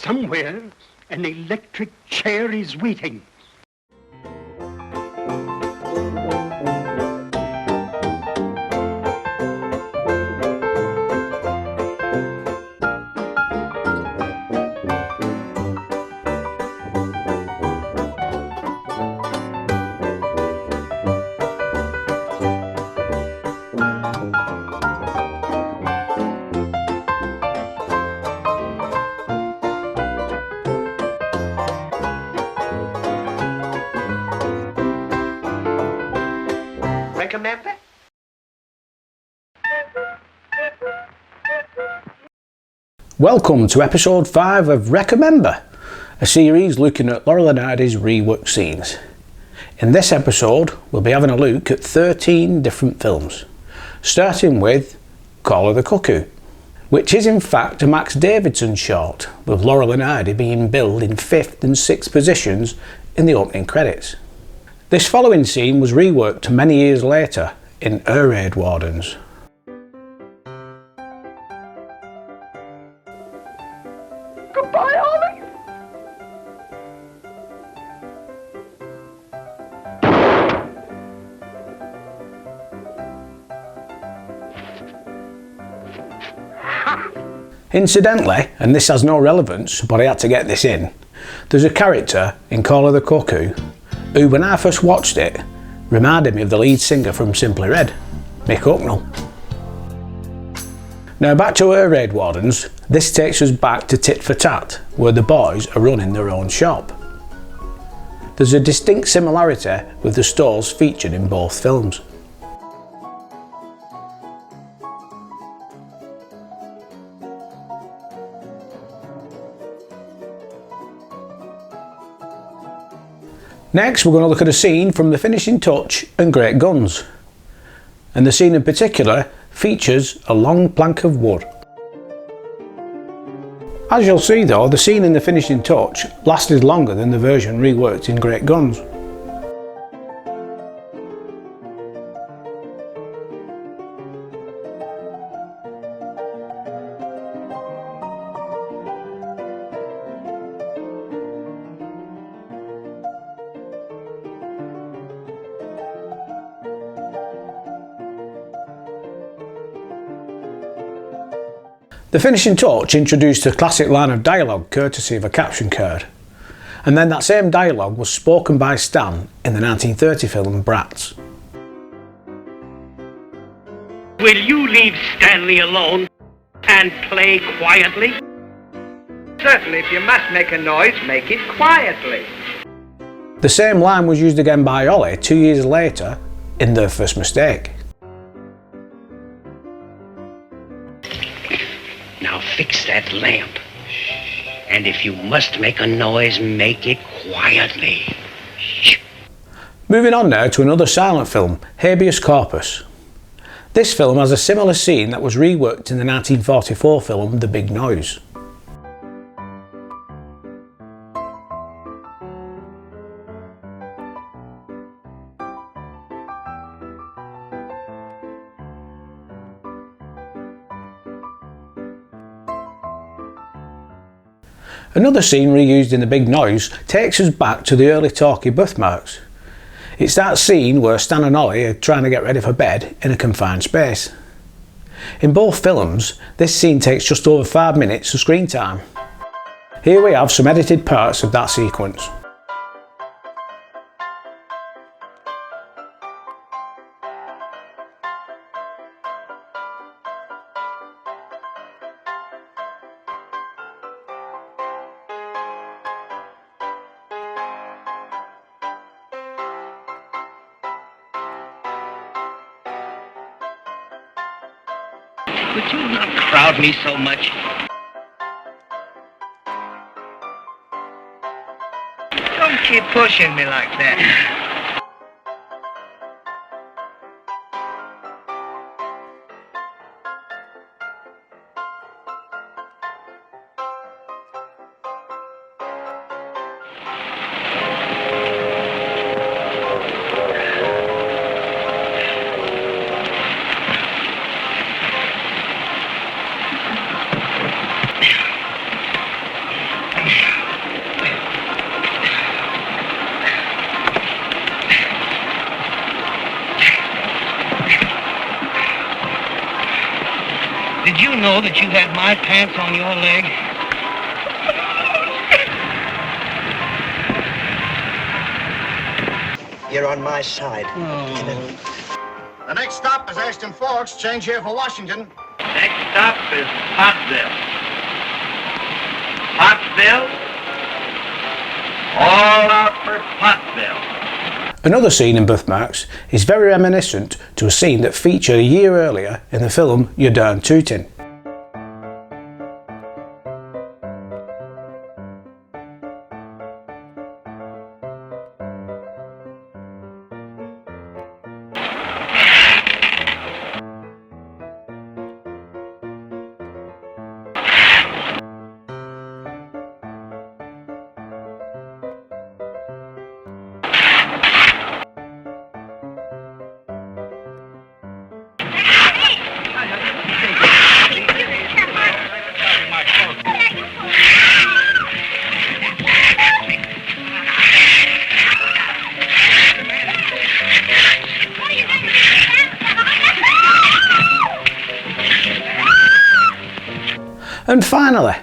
Somewhere, an electric chair is waiting. Recomember? Welcome to episode 5 of Recomember, a series looking at Laurel Hardy's reworked scenes. In this episode, we'll be having a look at 13 different films, starting with Call of the Cuckoo, which is in fact a Max Davidson short, with Laurel and Hardy being billed in 5th and 6th positions in the opening credits. This following scene was reworked many years later in Raid Wardens. Goodbye, Ollie. Incidentally, and this has no relevance, but I had to get this in, there's a character in Call of the Cuckoo who, when I first watched it, reminded me of the lead singer from Simply Red, Mick Hucknall. Now back to Raid Wardens, this takes us back to Tit for Tat, where the boys are running their own shop. There's a distinct similarity with the stores featured in both films. Next, we're going to look at a scene from The Finishing Touch and Great Guns. And the scene in particular features a long plank of wood. As you'll see though, the scene in The Finishing Touch lasted longer than the version reworked in Great Guns. The Finishing Touch introduced a classic line of dialogue courtesy of a caption card, and then that same dialogue was spoken by Stan in the 1930 film Bratz. Will you leave Stanley alone and play quietly? Certainly, if you must make a noise, make it quietly. The same line was used again by Ollie 2 years later in Their First Mistake. Now fix that lamp. And if you must make a noise, make it quietly. Moving on now to another silent film, Habeas Corpus. This film has a similar scene that was reworked in the 1944 film The Big Noise. Another scene reused in The Big Noise takes us back to the early talkie Berth Marks. It's that scene where Stan and Ollie are trying to get ready for bed in a confined space. In both films, this scene takes just over 5 minutes of screen time. Here we have some edited parts of that sequence. Would you not crowd me so much? Don't keep pushing me like that. know that you had my pants on your leg? You're on my side. The next stop is Ashton Forks. Change here for Washington. Next stop is Pottsville. Pottsville? All out for Pottsville. Another scene in Berth Marks is very reminiscent to a scene that featured a year earlier in the film You're Darn Tootin'. And finally,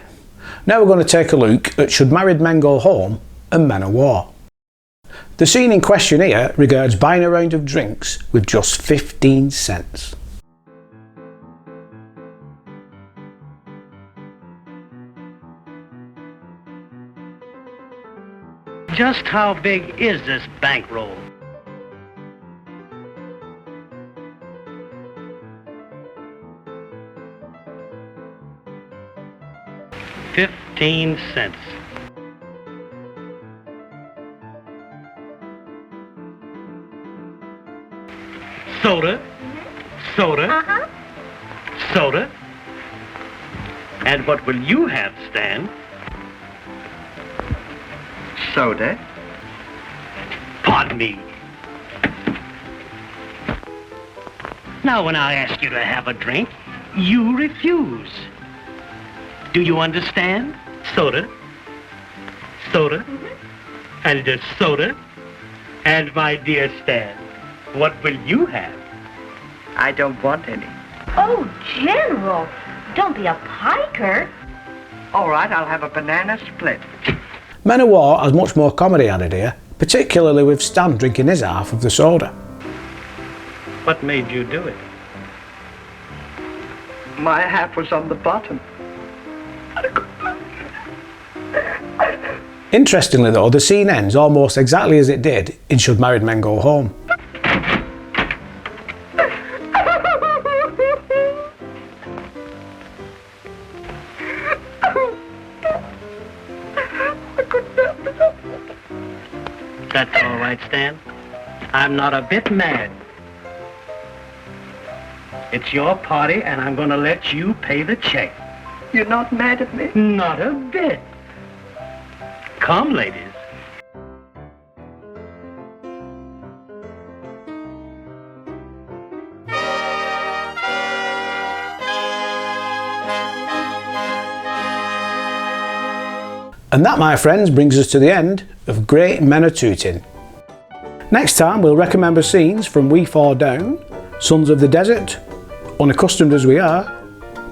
now we're going to take a look at Should Married Men Go Home and Men of War. The scene in question here regards buying a round of drinks with just 15 cents. Just how big is this bankroll? $0.15. Soda, soda, soda. And what will you have, Stan? Soda? Pardon me. Now, when I ask you to have a drink, you refuse. Do you understand? Soda, soda, and just soda. And my dear Stan, what will you have? I don't want any. Oh, General, don't be a piker. All right, I'll have a banana split. Men of War has much more comedy added here, particularly with Stan drinking his half of the soda. What made you do it? My half was on the bottom. Interestingly though, the scene ends almost exactly as it did in Should Married Men Go Home. That's all right, Stan. I'm not a bit mad. It's your party, and I'm going to let you pay the check. You're not mad at me? Not a bit. Come, ladies. And that, my friends, brings us to the end of Great Men a Tootin'. Next time we'll Recomember scenes from We Four Down, Sons of the Desert, Unaccustomed as We Are,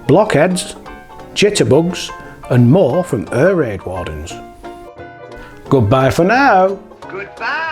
Blockheads, Jitterbugs, and more from Raid Wardens. Goodbye for now. Goodbye.